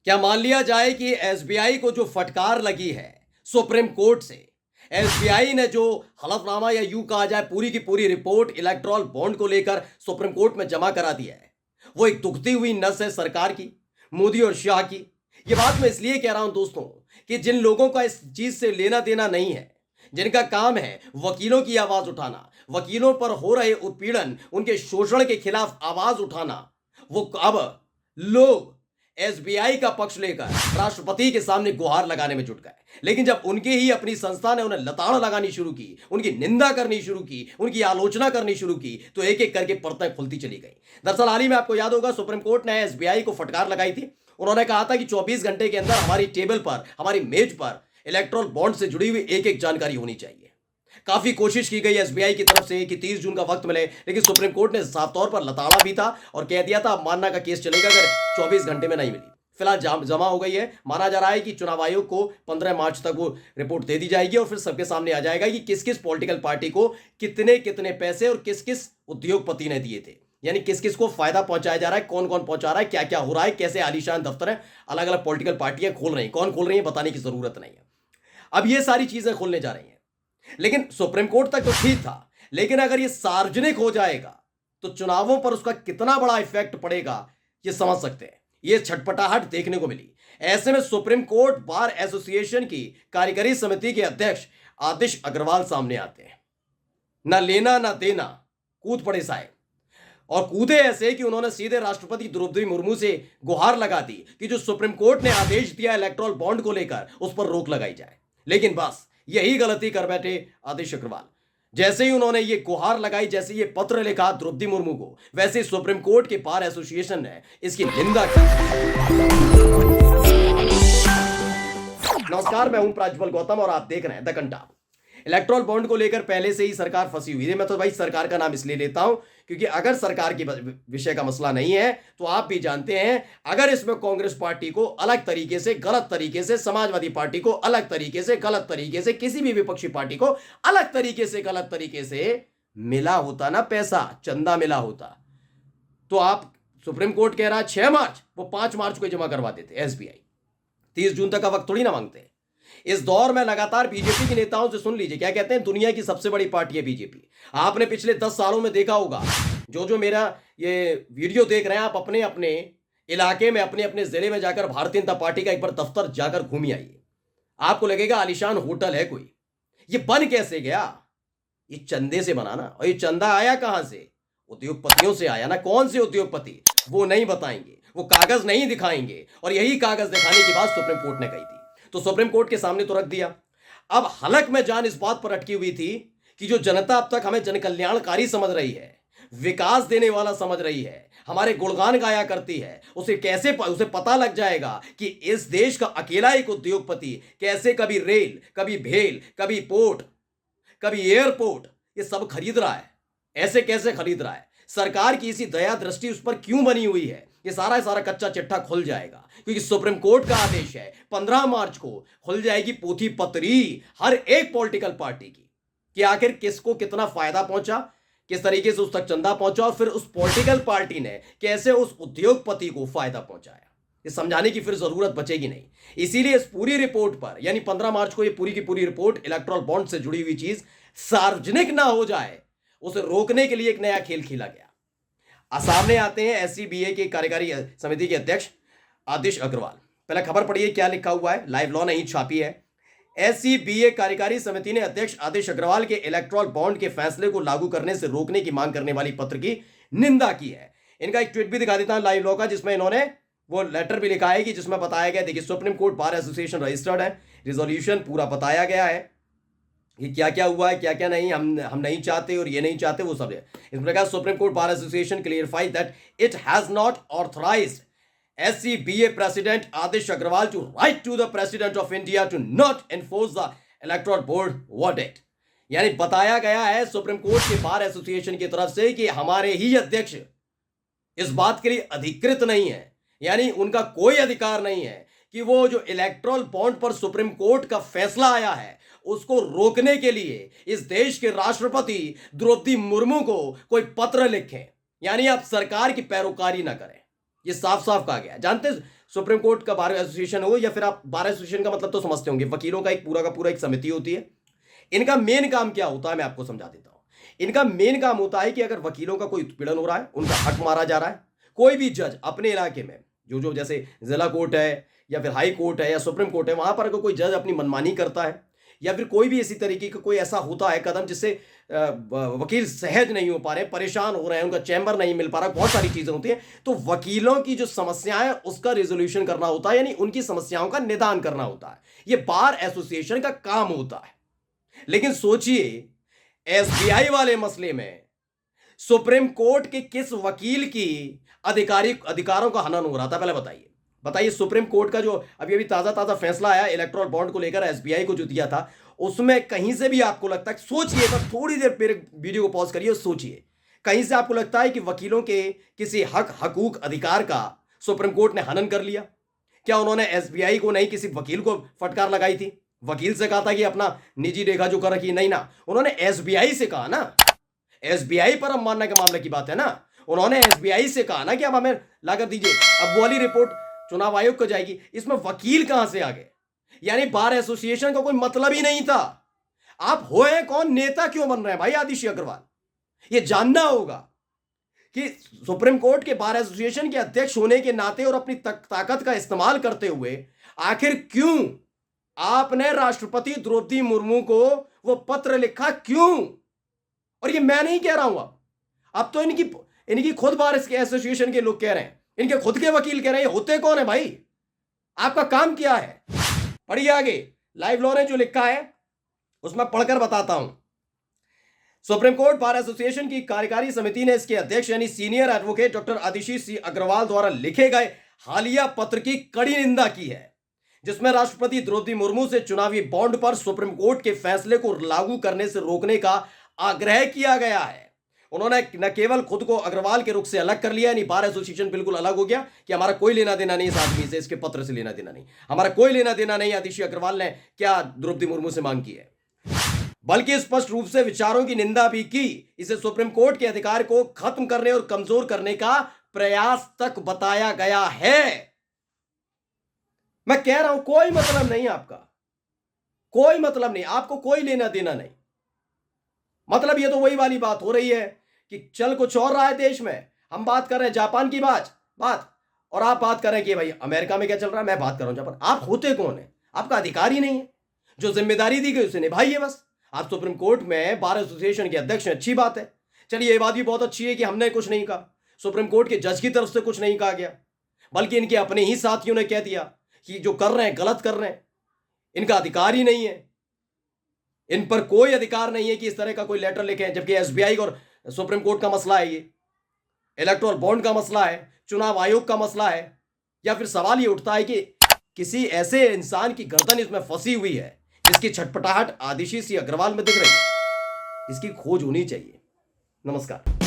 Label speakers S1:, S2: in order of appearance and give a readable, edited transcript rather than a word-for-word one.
S1: क्या मान लिया जाए कि एसबीआई को जो फटकार लगी है सुप्रीम कोर्ट से, एसबीआई ने जो हलफनामा या यूं कहा जाए पूरी की पूरी रिपोर्ट इलेक्ट्रॉल बॉन्ड को लेकर सुप्रीम कोर्ट में जमा करा दिया है, वो एक दुखती हुई नस है सरकार की, मोदी और शाह की। ये बात मैं इसलिए कह रहा हूं दोस्तों कि जिन लोगों का इस चीज से लेना देना नहीं है, जिनका काम है वकीलों की आवाज उठाना, वकीलों पर हो रहे उत्पीड़न, उनके शोषण के खिलाफ आवाज उठाना, वो अब लोग एसबीआई का पक्ष लेकर राष्ट्रपति के सामने गुहार लगाने में जुट गए। लेकिन जब उनके ही अपनी संस्था ने उन्हें लताड़ लगानी शुरू की, उनकी निंदा करनी शुरू की, उनकी आलोचना करनी शुरू की, तो एक एक करके परतें खुलती चली गई। दरअसल हाल ही में आपको याद होगा सुप्रीम कोर्ट ने एसबीआई को फटकार लगाई थी। उन्होंने कहा था कि 24 घंटे के अंदर हमारी टेबल पर, हमारी मेज पर इलेक्ट्रॉल बॉन्ड से जुड़ी हुई एक एक जानकारी होनी चाहिए। काफी कोशिश की गई एसबीआई की तरफ से कि 30 जून का वक्त मिले, लेकिन सुप्रीम कोर्ट ने साफ तौर पर लताड़ा भी था और कह दिया था अब मानना का केस चलेगा अगर 24 घंटे में नहीं मिली। फिलहाल जमा हो गई है। माना जा रहा है कि चुनाव आयोग को 15 मार्च तक वो रिपोर्ट दे दी जाएगी और फिर सबके सामने आ जाएगा कि किस किस पॉलिटिकल पार्टी को कितने कितने पैसे और किस किस उद्योगपति ने दिए थे, यानी किस किस को फायदा पहुंचाया जा रहा है, कौन कौन पहुंचा रहा है, क्या क्या हो रहा है, कैसे आलीशान दफ्तर है अलग अलग पॉलिटिकल पार्टियां खोल रही हैं, कौन खोल रही है बताने की जरूरत नहीं है। अब ये सारी चीजें खोलने जा रही हैं। लेकिन सुप्रीम कोर्ट तक तो ठीक था, लेकिन अगर ये सार्वजनिक हो जाएगा तो चुनावों पर उसका कितना बड़ा इफेक्ट पड़ेगा ये समझ सकते हैं। ये छटपटाहट देखने को मिली। ऐसे में सुप्रीम कोर्ट बार एसोसिएशन की कार्यकारी समिति के अध्यक्ष आदिश अग्रवाल सामने आते हैं। ना लेना ना देना, कूद पड़े साहब, और कूदे ऐसे कि उन्होंने सीधे राष्ट्रपति द्रौपदी मुर्मू से गुहार लगा दी कि जो सुप्रीम कोर्ट ने आदेश दिया इलेक्ट्रॉल बॉन्ड को लेकर उस पर रोक लगाई जाए। लेकिन बस यही गलती कर बैठे आदिश अग्रवाल। जैसे ही उन्होंने ये गुहार लगाई, जैसे ये पत्र लिखा द्रौपदी मुर्मू को, वैसे ही सुप्रीम कोर्ट के बार एसोसिएशन ने इसकी निंदा की। नमस्कार, मैं हूं प्राज्वल गौतम और आप देख रहे हैं द कंटा। इलेक्ट्रॉल बॉन्ड को लेकर पहले से ही सरकार फंसी हुई है। मैं तो भाई सरकार का नाम इसलिए लेता हूं क्योंकि अगर सरकार के विषय का मसला नहीं है तो आप भी जानते हैं, अगर इसमें कांग्रेस पार्टी को अलग तरीके से, गलत तरीके से, समाजवादी पार्टी को अलग तरीके से, गलत तरीके से, किसी भी विपक्षी पार्टी को अलग तरीके से, गलत तरीके से मिला होता ना, पैसा चंदा मिला होता, तो आप सुप्रीम कोर्ट कह रहा है 6 मार्च, वो 5 मार्च को जमा करवा देते। एसबीआई 30 जून तक का वक्त थोड़ी ना मांगते। इस दौर में लगातार बीजेपी के नेताओं से सुन लीजिए क्या कहते हैं। दुनिया की सबसे बड़ी पार्टी है बीजेपी। आपने पिछले 10 सालों में देखा होगा, जो मेरा ये वीडियो देख रहे हैं, आप अपने अपने इलाके में, अपने अपने जिले में जाकर भारतीय जनता पार्टी का एक बार दफ्तर जाकर घूमी आइए। आपको लगेगा आलीशान होटल है कोई। ये बन कैसे गया? ये चंदे से बना ना। और ये चंदा आया कहां से? उद्योगपतियों से आया ना। कौन से उद्योगपति? वो नहीं बताएंगे, वो कागज नहीं दिखाएंगे, और यही कागज दिखाने की बात सुप्रीम कोर्ट ने कही थी, तो सुप्रीम कोर्ट के सामने तो रख दिया। अब हलक में जान इस बात पर अटकी हुई थी कि जो जनता अब तक हमें जनकल्याणकारी समझ रही है, विकास देने वाला समझ रही है, हमारे गुणगान गाया करती है, उसे पता लग जाएगा कि इस देश का अकेला एक उद्योगपति कैसे कभी रेल, कभी भेल, कभी पोर्ट, कभी एयरपोर्ट, ये सब खरीद रहा है। ऐसे कैसे खरीद रहा है? सरकार की इसी दया दृष्टि उस पर क्यों बनी हुई है? ये सारा कच्चा चिट्ठा खुल जाएगा क्योंकि सुप्रीम कोर्ट का आदेश है। 15 मार्च को खुल जाएगी पोथी पत्री हर एक पॉलिटिकल पार्टी की कि आखिर किसको कितना फायदा पहुंचा, किस तरीके से उस तक चंदा पहुंचा, और फिर उस पॉलिटिकल पार्टी ने कैसे उस उद्योगपति को फायदा पहुंचाया। ये समझाने की फिर जरूरत बचेगी नहीं। इसीलिए इस पूरी रिपोर्ट पर, यानी 15 मार्च को ये पूरी की पूरी रिपोर्ट इलेक्ट्रॉल बॉन्ड से जुड़ी हुई चीज सार्वजनिक ना हो जाए, उसे रोकने के लिए एक नया खेल खेला गया। सामने आते हैं एससीबीए के कार्यकारी समिति के अध्यक्ष आदिश अग्रवाल। पहले खबर पढ़िए क्या लिखा हुआ है, लाइव लॉ नहीं छापी है। एससीबीए कार्यकारी समिति ने अध्यक्ष आदिश अग्रवाल के इलेक्ट्रॉल बॉन्ड के फैसले को लागू करने से रोकने की मांग करने वाली पत्र की निंदा की है। इनका एक ट्वीट भी दिखा देता हूं लाइव लॉ का, जिसमें इन्होंने वो लेटर भी लिखा है कि जिसमें बताया गया, देखिए supreme Court Bar association registered है, रिजोल्यूशन पूरा बताया गया है ये क्या क्या हुआ है, क्या क्या नहीं, हम नहीं चाहते और ये नहीं चाहते, वो सब है। इस प्रकार Supreme Court Bar Association clarified that it has not authorised SCBA President Adish Agrawal to write to the President of India to not enforce the Electoral Board verdict। यानी बताया गया है सुप्रीम कोर्ट के बार एसोसिएशन की तरफ से कि हमारे ही अध्यक्ष इस बात के लिए अधिकृत नहीं है, यानी उनका कोई अधिकार नहीं है कि वो जो इलेक्ट्रल बॉन्ड पर सुप्रीम कोर्ट का फैसला आया है उसको रोकने के लिए इस देश के राष्ट्रपति द्रौपदी मुर्मू को कोई पत्र लिखें, यानी आप सरकार की पैरोकारी ना करें। ये साफ साफ कहा गया। जानते सुप्रीम कोर्ट का बार एसोसिएशन हो या फिर आप बार एसोसिएशन का मतलब तो समझते होंगे, वकीलों का एक पूरा का पूरा एक समिति होती है। इनका मेन काम क्या होता है मैं आपको समझा देता हूं। इनका मेन काम होता है कि अगर वकीलों का कोई उत्पीड़न हो रहा है, उनका हक मारा जा रहा है, कोई भी जज अपने इलाके में जो जो जैसे जिला कोर्ट है या फिर हाई कोर्ट है या सुप्रीम कोर्ट है, वहां पर अगर कोई जज अपनी मनमानी करता है या फिर कोई भी इसी तरीके का कोई ऐसा होता है कदम जिससे वकील सहज नहीं हो पा रहे, परेशान हो रहे हैं, उनका चैम्बर नहीं मिल पा रहा, बहुत सारी चीजें होती हैं, तो वकीलों की जो समस्याएं उसका रिजोल्यूशन करना होता है, यानी उनकी समस्याओं का निदान करना होता है। यह बार एसोसिएशन का काम होता है। लेकिन सोचिए, एसबीआई वाले मसले में सुप्रीम कोर्ट के किस वकील की अधिकारों का हनन हो रहा था? पहले बताइए बताइए। सुप्रीम कोर्ट का जो अभी अभी ताजा ताजा फैसला आया इलेक्टोरल बॉन्ड को लेकर, एसबीआई को जो दिया था, उसमें कहीं से भी आपको लगता है, सोचिए बस थोड़ी देर मेरे वीडियो को पॉज करिए और सोचिए, कहीं से आपको लगता है कि वकीलों के किसी हकूक अधिकार का सुप्रीम कोर्ट ने हनन कर लिया? क्या उन्होंने एसबीआई को नहीं, किसी वकील को फटकार लगाई थी? वकील से कहा था कि अपना निजी रेखा जो कर रखी? नहीं ना, उन्होंने एसबीआई से कहा ना। एसबीआई पर हम मानने के मामले की बात है ना। उन्होंने एसबीआई से कहा ना कि अब हमें लाकर दीजिए। अब वो वाली रिपोर्ट चुनाव आयोग को जाएगी। इसमें वकील कहां से आ गए? यानी बार एसोसिएशन का कोई मतलब ही नहीं था। आप होए कौन, नेता क्यों बन रहे हैं भाई आदिशि अग्रवाल? ये जानना होगा कि सुप्रीम कोर्ट के बार एसोसिएशन के अध्यक्ष होने के नाते और अपनी ताकत का इस्तेमाल करते हुए आखिर क्यों आपने राष्ट्रपति द्रौपदी मुर्मू को वो पत्र लिखा, क्यों? और ये मैं नहीं कह रहा हूं, अब तो इनकी खुद बार एसोसिएशन के लोग कह रहे हैं, इनके खुद के वकील कह रहे हैं। ये होते कौन है भाई? आपका काम क्या है? पढ़िए आगे, लाइव लॉ ने जो लिखा है उसमें पढ़कर बताता हूं। सुप्रीम कोर्ट बार एसोसिएशन की कार्यकारी समिति ने इसके अध्यक्ष यानी सीनियर एडवोकेट डॉक्टर आदिशि सी अग्रवाल द्वारा लिखे गए हालिया पत्र की कड़ी निंदा की है, जिसमें राष्ट्रपति द्रौपदी मुर्मू से चुनावी बॉन्ड पर सुप्रीम कोर्ट के फैसले को लागू करने से रोकने का आग्रह किया गया है। उन्होंने न केवल खुद को अग्रवाल के रुख से अलग कर लिया, यानी बार एसोसिएशन बिल्कुल अलग हो गया कि हमारा कोई लेना देना नहीं इस आदमी से, इसके पत्र से लेना देना नहीं, हमारा कोई लेना देना नहीं आदिशि अग्रवाल ने क्या द्रौपदी मुर्मू से मांग की है, बल्कि स्पष्ट रूप से विचारों की निंदा भी की। इसे सुप्रीम कोर्ट के अधिकार को खत्म करने और कमजोर करने का प्रयास तक बताया गया है। मैं कह रहा हूं कोई मतलब नहीं आपका, कोई मतलब नहीं, आपको कोई लेना देना नहीं। मतलब ये तो वही वाली बात हो रही है कि चल कुछ और रहा है देश में, हम बात कर रहे हैं जापान की बात और आप बात कर रहे हैं कि भाई अमेरिका में क्या चल रहा है, मैं बात कर रहा हूं जापान। आप होते कौन है? आपका अधिकार ही नहीं है। जो जिम्मेदारी दी गई उसे निभाइए बस। आप सुप्रीम कोर्ट में बार एसोसिएशन के अध्यक्ष हैं, अच्छी बात है। चलिए ये बात भी बहुत अच्छी है कि हमने कुछ नहीं कहा, सुप्रीम कोर्ट के जज की तरफ से कुछ नहीं कहा गया, बल्कि इनके अपने ही साथियों ने कह दिया कि जो कर रहे हैं गलत कर रहे हैं, इनका अधिकार ही नहीं है, इन पर कोई अधिकार नहीं है कि इस तरह का कोई लेटर लिखें। जबकि एसबीआई और सुप्रीम कोर्ट का मसला है, ये इलेक्टोरल बॉन्ड का मसला है, चुनाव आयोग का मसला है, या फिर सवाल ये उठता है कि किसी ऐसे इंसान की गर्दन इसमें फंसी हुई है जिसकी छटपटाहट आदिशि सी अग्रवाल में दिख रही है। इसकी खोज होनी चाहिए। नमस्कार।